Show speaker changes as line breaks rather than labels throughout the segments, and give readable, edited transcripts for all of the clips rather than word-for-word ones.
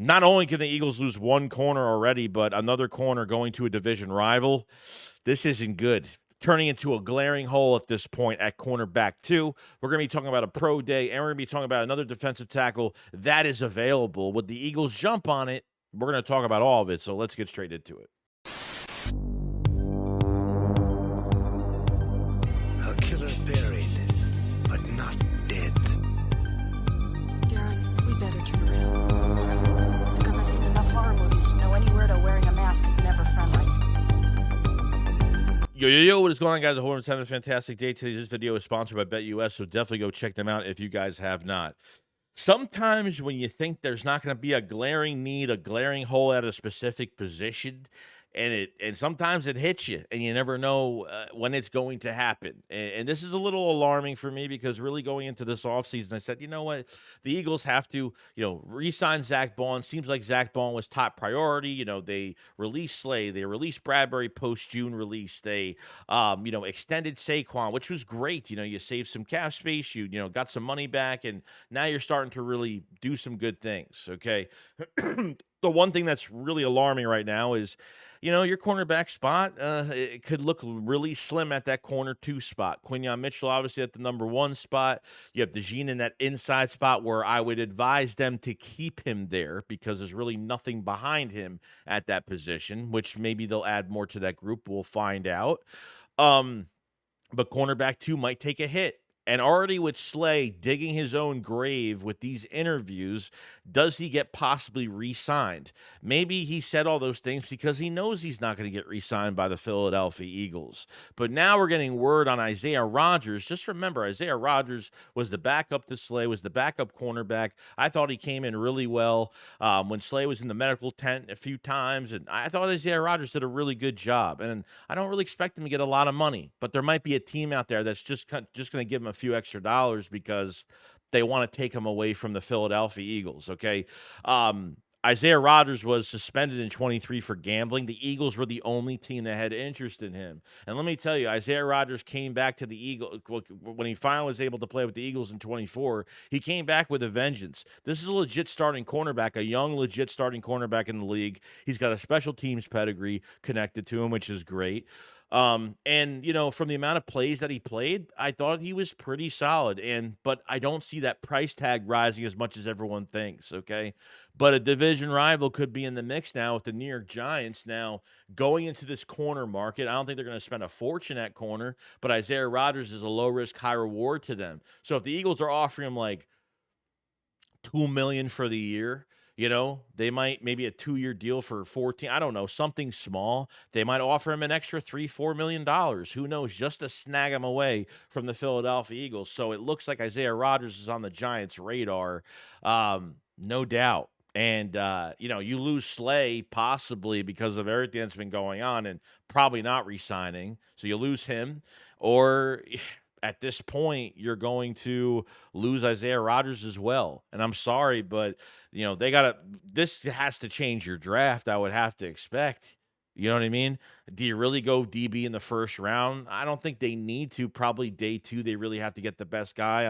Not only can the Eagles lose one corner already, but another corner going to a division rival. This isn't good. Turning into a glaring hole at this point at cornerback two. We're going to be talking about a pro day, and we're going to be talking about another defensive tackle that is available. Would the Eagles jump on it? We're going to talk about all of it, so let's get straight into it.
A killer buried, but not dead.
Darren, we better turn around. Because I've seen enough horror movies to know any weirdo wearing a mask is never friendly.
Yo, what is going on, guys? I hope you're having a fantastic day today. This video is sponsored by BetUS, so definitely go check them out if you guys have not. Sometimes when you think there's not going to be a glaring need, a glaring hole at a specific position, and sometimes it hits you, and you never know when it's going to happen. And this is a little alarming for me because really going into this offseason, I said, you know what, the Eagles have to, re-sign Zach Bond. Seems like Zach Bond was top priority. They released Slay, they released Bradbury post-June release. They, extended Saquon, which was great. You saved some cap space, you got some money back, and now you're starting to really do some good things. Okay. The one thing that's really alarming right now is, your cornerback spot, it could look really slim at that corner two spot. Quinyon Mitchell, obviously, at the number one spot. You have DeJean in that inside spot where I would advise them to keep him there because there's really nothing behind him at that position, which maybe they'll add more to that group. We'll find out. But cornerback two might take a hit. And already with Slay digging his own grave with these interviews, does he get possibly re-signed? Maybe he said all those things because he knows he's not going to get re-signed by the Philadelphia Eagles. But now we're getting word on Isiah Rodgers. Just remember, Isiah Rodgers was the backup to Slay, was the backup cornerback. I thought he came in really well when Slay was in the medical tent a few times, and I thought Isiah Rodgers did a really good job. And I don't really expect him to get a lot of money, but there might be a team out there that's just going to give him a few extra dollars because they want to take him away from the Philadelphia Eagles. Okay. Isiah Rodgers was suspended in 23 for gambling. The Eagles were the only team that had interest in him. And let me tell you, Isiah Rodgers came back to the Eagles when he finally was able to play with the Eagles in 24. He came back with a vengeance. This is a legit starting cornerback, a young, legit starting cornerback in the league. He's got a special teams pedigree connected to him, which is great. From the amount of plays that he played, I thought he was pretty solid. But I don't see that price tag rising as much as everyone thinks. Okay. But a division rival could be in the mix now with the New York Giants now going into this corner market. I don't think they're going to spend a fortune at corner, but Isiah Rodgers is a low risk, high reward to them. So if the Eagles are offering him like $2 million for the year, they might maybe a 2-year deal for 14. I don't know, something small. They might offer him an extra $3-4 million. Who knows? Just to snag him away from the Philadelphia Eagles. So it looks like Isiah Rodgers is on the Giants' radar, no doubt. And you lose Slay possibly because of everything that's been going on, and probably not re-signing. So you lose him, or at this point, you're going to lose Isiah Rodgers as well. And I'm sorry, but, this has to change your draft, I would have to expect. You know what I mean? Do you really go DB in the first round? I don't think they need to. Probably day two, they really have to get the best guy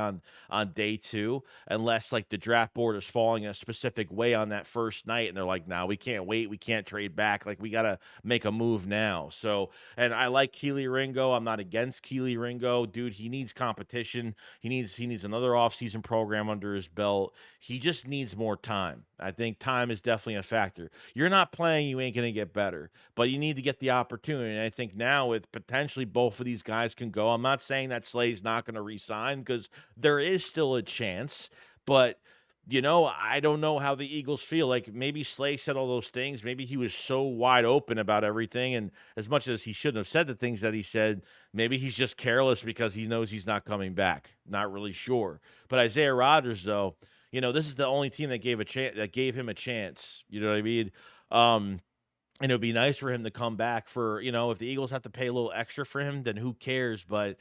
on day two, unless like the draft board is falling in a specific way on that first night, and they're like, "No, we can't wait. We can't trade back. Like we gotta make a move now." So, and I like Keely Ringo. I'm not against Keely Ringo, dude. He needs competition. He needs another offseason program under his belt. He just needs more time. I think time is definitely a factor. You're not playing, you ain't gonna get better, but you need to get the opportunity. And I think now with potentially both of these guys can go. I'm not saying that Slay's not going to re-sign because there is still a chance, but I don't know how the Eagles feel. Like maybe Slay said all those things. Maybe he was so wide open about everything, and as much as he shouldn't have said the things that he said, maybe he's just careless because he knows he's not coming back. Not really sure. But Isiah Rodgers, though, this is the only team that gave him a chance. You know what I mean? And it would be nice for him to come back for, if the Eagles have to pay a little extra for him, then who cares? But,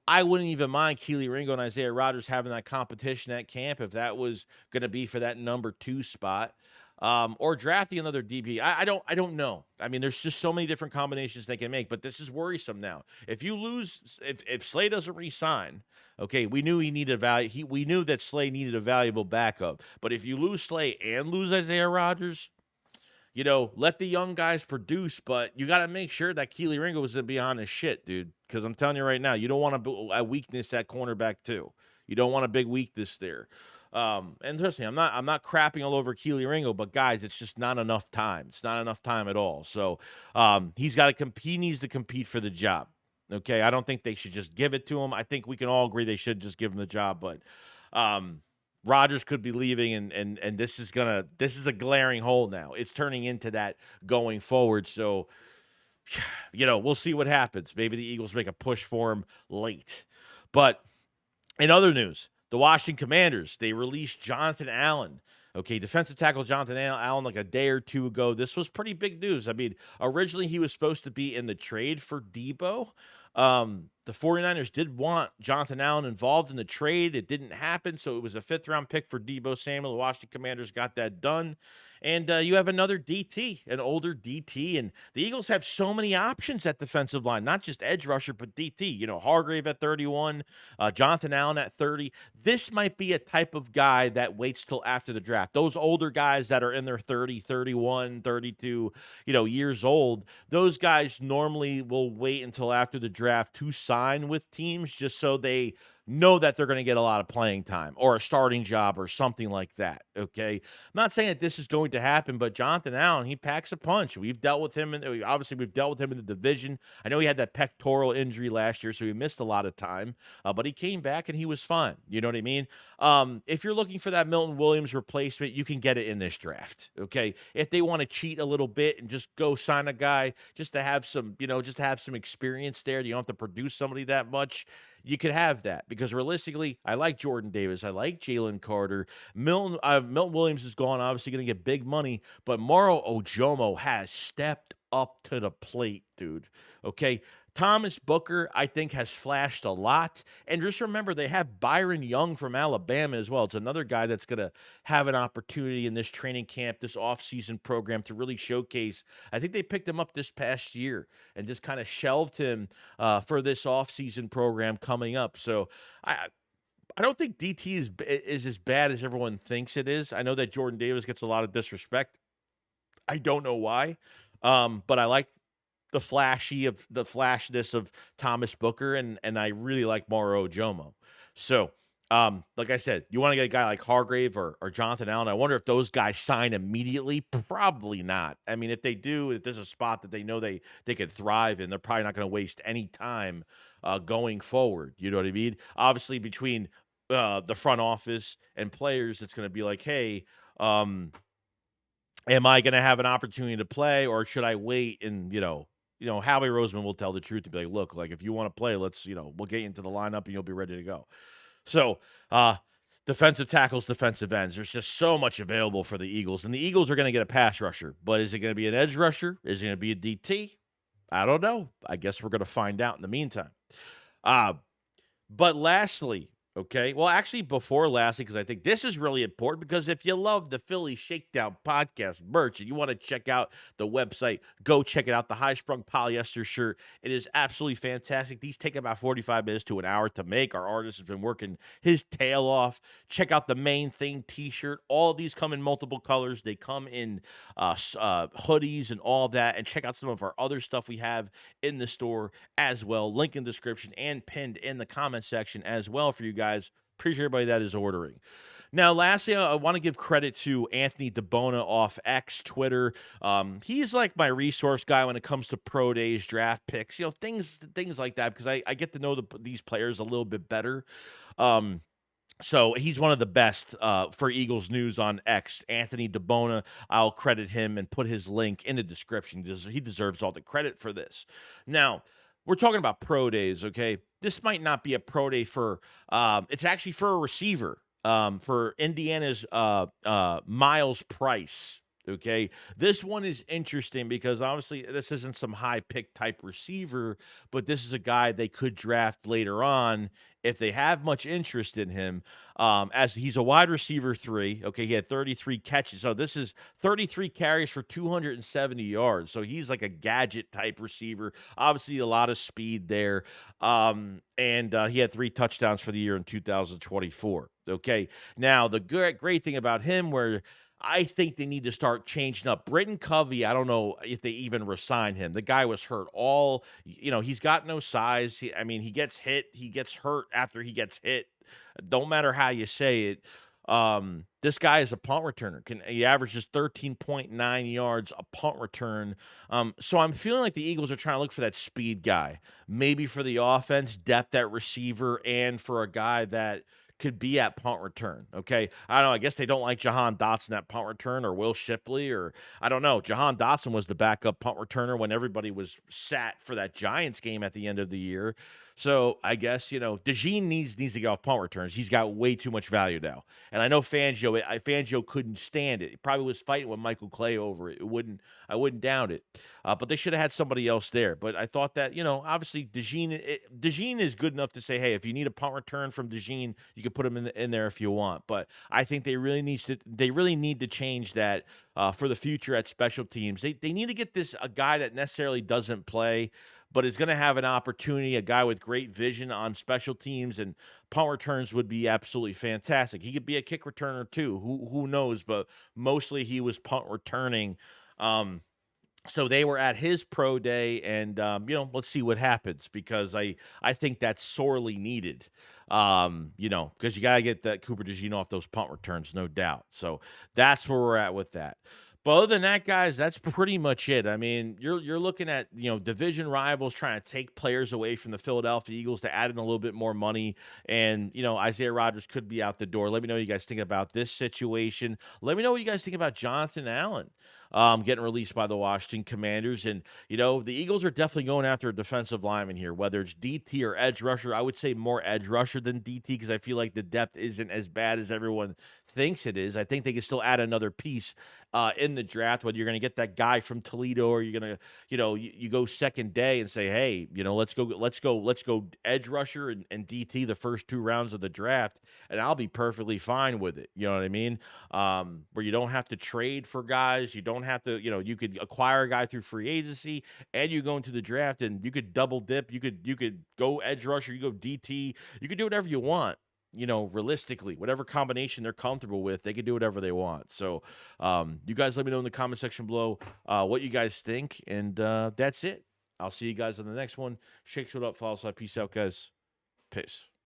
I wouldn't even mind Keely Ringo and Isiah Rodgers having that competition at camp if that was going to be for that number 2 spot. or drafting another DB. I don't know. I mean, there's just so many different combinations they can make, but this is worrisome now. If you lose, if Slay doesn't re-sign, okay, we knew he needed value. We knew that Slay needed a valuable backup. But if you lose Slay and lose Isaiah Rodgers, let the young guys produce, but you got to make sure that Keely Ringo is going to be on his shit, dude. Because I'm telling you right now, you don't want a weakness at cornerback too. You don't want a big weakness there. And trust me, I'm not crapping all over Keely Ringo, but guys, it's just not enough time. It's not enough time at all. So he's got to compete. He needs to compete for the job. Okay, I don't think they should just give it to him. I think we can all agree they should just give him the job, but Rodgers could be leaving, and this is a glaring hole now. It's turning into that going forward. So, we'll see what happens. Maybe the Eagles make a push for him late. But in other news, the Washington Commanders, they released Jonathan Allen. Okay, defensive tackle Jonathan Allen like a day or two ago. This was pretty big news. I mean, originally he was supposed to be in the trade for Debo. The 49ers did want Jonathan Allen involved in the trade. It didn't happen, so it was a 5th-round pick for Debo Samuel. The Washington Commanders got that done. And you have another DT, an older DT, and the Eagles have so many options at defensive line, not just edge rusher, but DT. Hargrave at 31, Jonathan Allen at 30. This might be a type of guy that waits till after the draft. Those older guys that are in their 30, 31, 32, years old, those guys normally will wait until after the draft to sign with teams just so they know that they're going to get a lot of playing time or a starting job or something like that, okay? I'm not saying that this is going to happen, but Jonathan Allen, he packs a punch. We've dealt with him, we've dealt with him in the division. I know he had that pectoral injury last year, so he missed a lot of time, but he came back and he was fine. You know what I mean? If you're looking for that Milton Williams replacement, you can get it in this draft, okay? If they want to cheat a little bit and just go sign a guy just to have some, just to have some experience there, you don't have to produce somebody that much, you could have that, because realistically, I like Jordan Davis. I like Jalen Carter. Milton Williams is gone, obviously going to get big money, but Moro Ojomo has stepped up to the plate, dude. Okay. Thomas Booker, I think, has flashed a lot. And just remember, they have Byron Young from Alabama as well. It's another guy that's going to have an opportunity in this training camp, this offseason program to really showcase. I think they picked him up this past year and just kind of shelved him for this offseason program coming up. So I don't think DT is as bad as everyone thinks it is. I know that Jordan Davis gets a lot of disrespect. I don't know why, but I like the flashness of Thomas Booker, and I really like Moro Ojomo. So, like I said, you want to get a guy like Hargrave or Jonathan Allen. I wonder if those guys sign immediately. Probably not. I mean, if they do, if there's a spot that they know they could thrive in, they're probably not going to waste any time going forward. You know what I mean? Obviously, between the front office and players, it's going to be like, hey, am I going to have an opportunity to play, or should I wait? And Howie Roseman will tell the truth to be like, look, like if you want to play, let's we'll get you into the lineup and you'll be ready to go. So, defensive tackles, defensive ends. There's just so much available for the Eagles, and the Eagles are going to get a pass rusher. But is it going to be an edge rusher? Is it going to be a DT? I don't know. I guess we're going to find out in the meantime. But lastly, okay, well, actually, before lastly, because I think this is really important, because if you love the Philly Shakedown podcast merch and you want to check out the website, go check it out. The high-sprung polyester shirt. It is absolutely fantastic. These take about 45 minutes to an hour to make. Our artist has been working his tail off. Check out the Main Thing t-shirt. All of these come in multiple colors. They come in hoodies and all of that. And check out some of our other stuff we have in the store as well. Link in the description and pinned in the comment section as well for you guys. Appreciate everybody that is ordering. Now, lastly, I want to give credit to Anthony Dibona off X, Twitter. He's like my resource guy when it comes to pro days, draft picks, things like that, because I get to know these players a little bit better. So he's one of the best for Eagles news on X. Anthony Dibona, I'll credit him and put his link in the description. He deserves all the credit for this. Now, we're talking about pro days, okay? This might not be a pro day for it's actually for a receiver, for Indiana's Miles Price, okay? This one is interesting because obviously this isn't some high pick type receiver, but this is a guy they could draft later on if they have much interest in him, as he's a wide receiver 3, okay, he had 33 catches. So this is 33 carries for 270 yards. So he's like a gadget type receiver. Obviously, a lot of speed there. And he had 3 touchdowns for the year in 2024. Okay. Now, the great thing about him, where I think they need to start changing up. Britton Covey, I don't know if they even resign him. The guy was hurt he's got no size. He gets hit. He gets hurt after he gets hit. Don't matter how you say it. This guy is a punt returner. He averages 13.9 yards a punt return. So I'm feeling like the Eagles are trying to look for that speed guy, maybe for the offense, depth at receiver, and for a guy that could be at punt return. Okay. I don't know. I guess they don't like Jahan Dotson at punt return, or Will Shipley, or I don't know. Jahan Dotson was the backup punt returner when everybody was sat for that Giants game at the end of the year. So I guess, DeJean needs to get off punt returns. He's got way too much value now. And I know Fangio couldn't stand it. He probably was fighting with Michael Clay over it. I wouldn't doubt it. But they should have had somebody else there. But I thought that, obviously DeJean is good enough to say, hey, if you need a punt return from DeJean, you can put him in there if you want. But I think they really need to change that for the future at special teams. They need to get a guy that necessarily doesn't play, but is going to have an opportunity, a guy with great vision on special teams, and punt returns would be absolutely fantastic. He could be a kick returner too. Who knows? But mostly he was punt returning. So they were at his pro day, and let's see what happens, because I think that's sorely needed. Because you gotta get that Cooper DeJean off those punt returns, no doubt. So that's where we're at with that. But other than that, guys, that's pretty much it. You're looking at division rivals trying to take players away from the Philadelphia Eagles to add in a little bit more money, and Isaiah Rodgers could be out the door. Let me know what you guys think about this situation. Let me know what you guys think about Jonathan Allen getting released by the Washington Commanders. And the Eagles are definitely going after a defensive lineman here, whether it's DT or edge rusher. I would say more edge rusher than DT, because I feel like the depth isn't as bad as everyone thinks it is. I think they can still add another piece in the draft, whether you're going to get that guy from Toledo, or you're going to, you go second day and say, hey, let's go edge rusher and DT the first 2 rounds of the draft, and I'll be perfectly fine with it. You know what I mean? Where you don't have to trade for guys. You don't have to, you could acquire a guy through free agency, and you go into the draft and you could double dip. You could go edge rusher, you go DT, you could do whatever you want. Realistically, whatever combination they're comfortable with, they can do whatever they want. So you guys let me know in the comment section below what you guys think. And that's it. I'll see you guys on the next one. Shakes, what up, follow, peace out, guys. Peace.